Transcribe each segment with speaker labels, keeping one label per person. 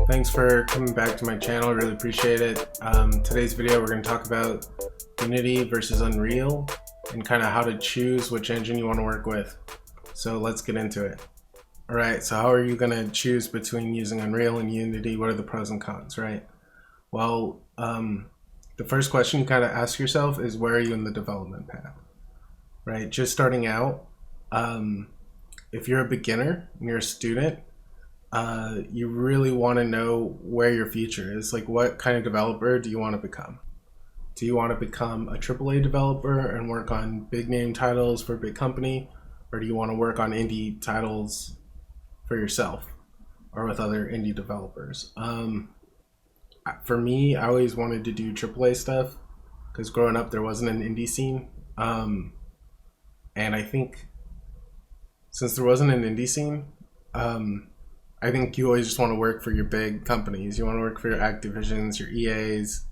Speaker 1: Thanks for coming back to my channel, I really appreciate it. Today's video we're going to talk about Unity versus Unreal and kind of how to choose which engine you want to work with. So let's get into it. Alright, so how are you going to choose between using Unreal and Unity? What are the pros and cons, right? Well, the first question you kind of ask yourself is, where are you in the development path? Right, just starting out, if you're a beginner and you're a student, you really want to know where your future is. Like, what kind of developer do you want to become? Do you want to become a AAA developer and work on big name titles for a big company? Or do you want to work on indie titles for yourself or with other indie developers? For me, I always wanted to do AAA stuff because growing up there wasn't an indie scene. And I think since there wasn't an indie scene, I think you always just want to work for your big companies. You want to work for your Activisions, your EAs,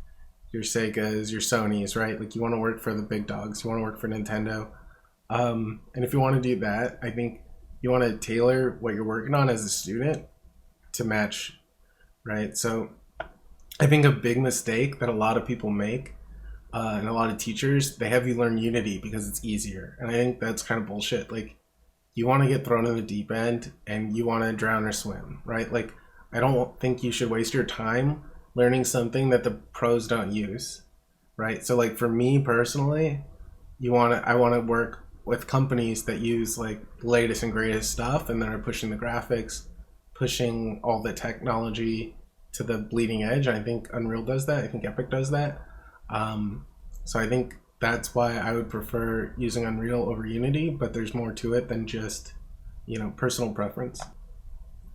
Speaker 1: your Segas, your Sonys, right? Like, you want to work for the big dogs. You want to work for Nintendo. And if you want to do that, I think you want to tailor what you're working on as a student to match, right? So I think a big mistake that a lot of people make, and a lot of teachers, they have you learn Unity because it's easier. And I think that's kind of bullshit. Like, you want to get thrown in the deep end and you want to drown or swim, right? Like, I don't think you should waste your time learning something that the pros don't use, right? So like, for me personally, I want to work with companies that use like latest and greatest stuff and that are pushing the graphics, pushing all the technology to the bleeding edge. I think Unreal does that. I think Epic does that. So I think that's why I would prefer using Unreal over Unity, but there's more to it than just, personal preference.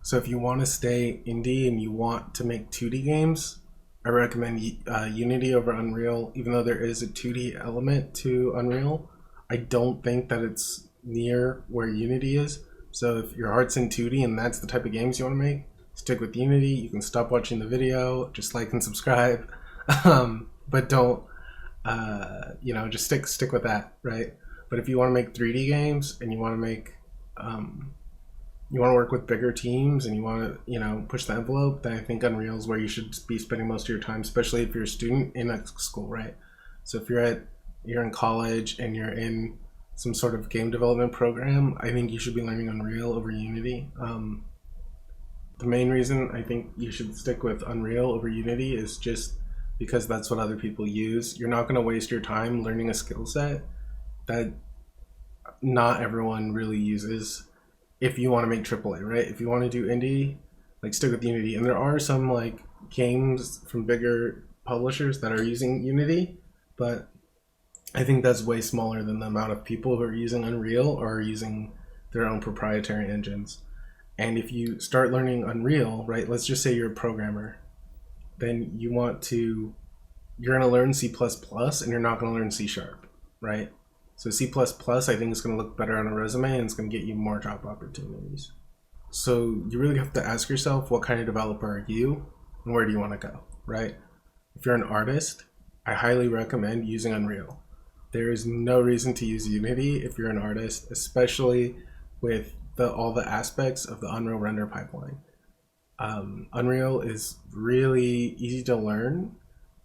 Speaker 1: So if you want to stay indie and you want to make 2D games, I recommend Unity over Unreal. Even though there is a 2D element to Unreal, I don't think that it's near where Unity is. So if your heart's in 2D and that's the type of games you want to make, stick with Unity. You can stop watching the video, just like and subscribe, but don't just stick with that, right? But if you want to make 3D games and you want to make you want to work with bigger teams and you want to push the envelope, then I think Unreal is where you should be spending most of your time, especially if you're a student in a school, right? So if you're in college and you're in some sort of game development program, I think you should be learning Unreal over Unity. The main reason I think you should stick with Unreal over Unity is just because that's what other people use. You're not going to waste your time learning a skill set that not everyone really uses if you want to make AAA, right? If you want to do indie, like, stick with Unity. And there are some like games from bigger publishers that are using Unity, but I think that's way smaller than the amount of people who are using Unreal or are using their own proprietary engines. And if you start learning Unreal, right, let's just say you're a programmer, then you're going to learn C++ and you're not going to learn C#, right? So C++ I think is going to look better on a resume and it's going to get you more job opportunities. So you really have to ask yourself, what kind of developer are you and where do you want to go, right? If you're an artist, I highly recommend using Unreal. There is no reason to use Unity if you're an artist, especially with all the aspects of the Unreal render pipeline. Unreal is really easy to learn,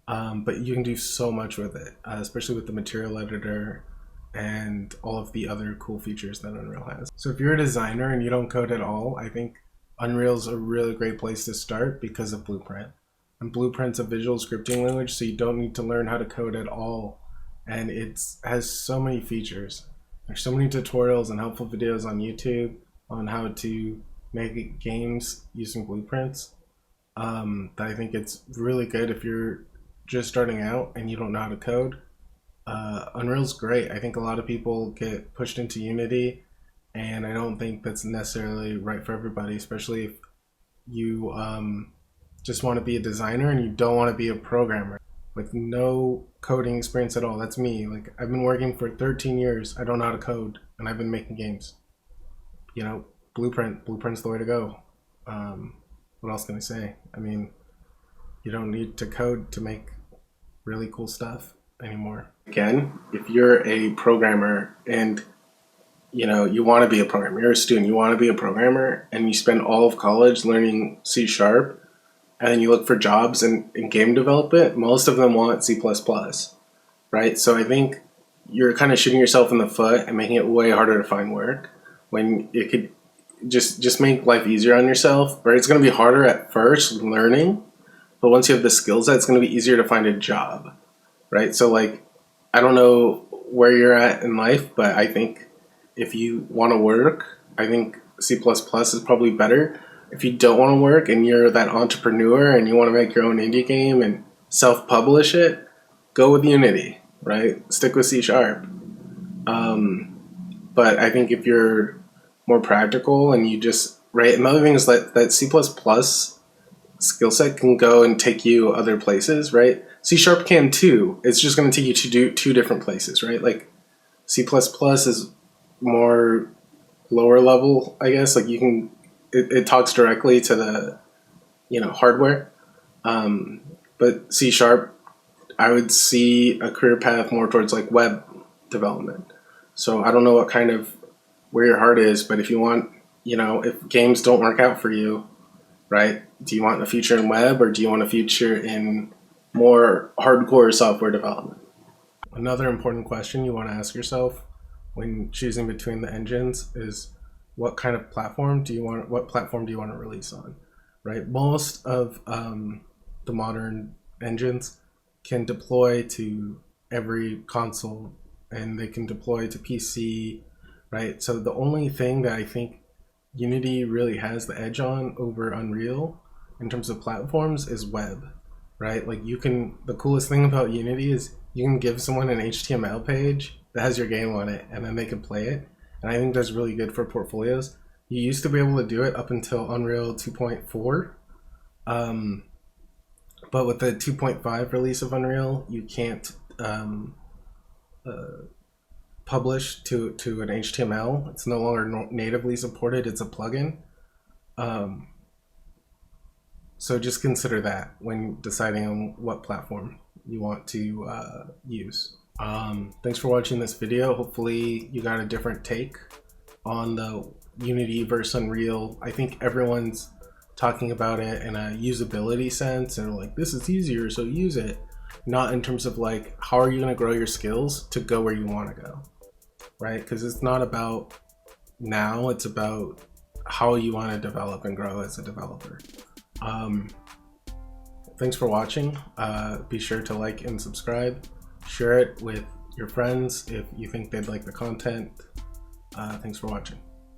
Speaker 1: but you can do so much with it, especially with the material editor and all of the other cool features that Unreal has. So if you're a designer and you don't code at all, I think Unreal's a really great place to start because of Blueprint. And Blueprint's a visual scripting language, so you don't need to learn how to code at all. And it has so many features. There's so many tutorials and helpful videos on YouTube on how to make games using blueprints, that I think it's really good if you're just starting out and you don't know how to code. Unreal's great. I think a lot of people get pushed into Unity, and I don't think that's necessarily right for everybody, especially if you just want to be a designer and you don't want to be a programmer with no coding experience at all. That's me. Like, I've been working for 13 years. I don't know how to code, and I've been making games. Blueprint's the way to go. What else can I say? I mean, you don't need to code to make really cool stuff anymore. Again, if you're a programmer and you want to be a programmer, you're a student, you want to be a programmer, and you spend all of college learning C#, and then you look for jobs in game development, most of them want C++, right? So I think you're kind of shooting yourself in the foot and making it way harder to find work when it could just make life easier on yourself, right? It's going to be harder at first learning, but once you have the skill set, it's going to be easier to find a job, right? So like, I don't know where you're at in life, but I think if you want to work, I think C++ is probably better. If you don't want to work and you're that entrepreneur and you want to make your own indie game and self-publish it, go with Unity, right? Stick with C#. But I think if you're more practical and you just, right, another thing is that C++ skill set can go and take you other places, right? C# can too. It's just going to take you to do two different places, right? Like C++ is more lower level, I guess. Like you can, it talks directly to the, hardware. But C#, I would see a career path more towards like web development. So I don't know what kind of, where your heart is, but if you want, if games don't work out for you, right? Do you want a future in web or do you want a future in more hardcore software development? Another important question you want to ask yourself when choosing between the engines is what kind of platform do you want to release on, right? Most of the modern engines can deploy to every console and they can deploy to PC, right? So the only thing that I think Unity really has the edge on over Unreal in terms of platforms is web, right? Like the coolest thing about Unity is you can give someone an HTML page that has your game on it and then they can play it. And I think that's really good for portfolios. You used to be able to do it up until Unreal 2.4. But with the 2.5 release of Unreal, you can't publish to an HTML. It's no longer natively supported. It's a plugin. So just consider that when deciding on what platform you want to use. Thanks for watching this video. Hopefully you got a different take on the Unity versus Unreal. I think everyone's talking about it in a usability sense and like, this is easier, so use it. Not in terms of like, how are you going to grow your skills to go where you want to go, right? Because it's not about now, it's about how you want to develop and grow as a developer. Thanks for watching. Be sure to like and subscribe. Share it with your friends if you think they'd like the content. Thanks for watching.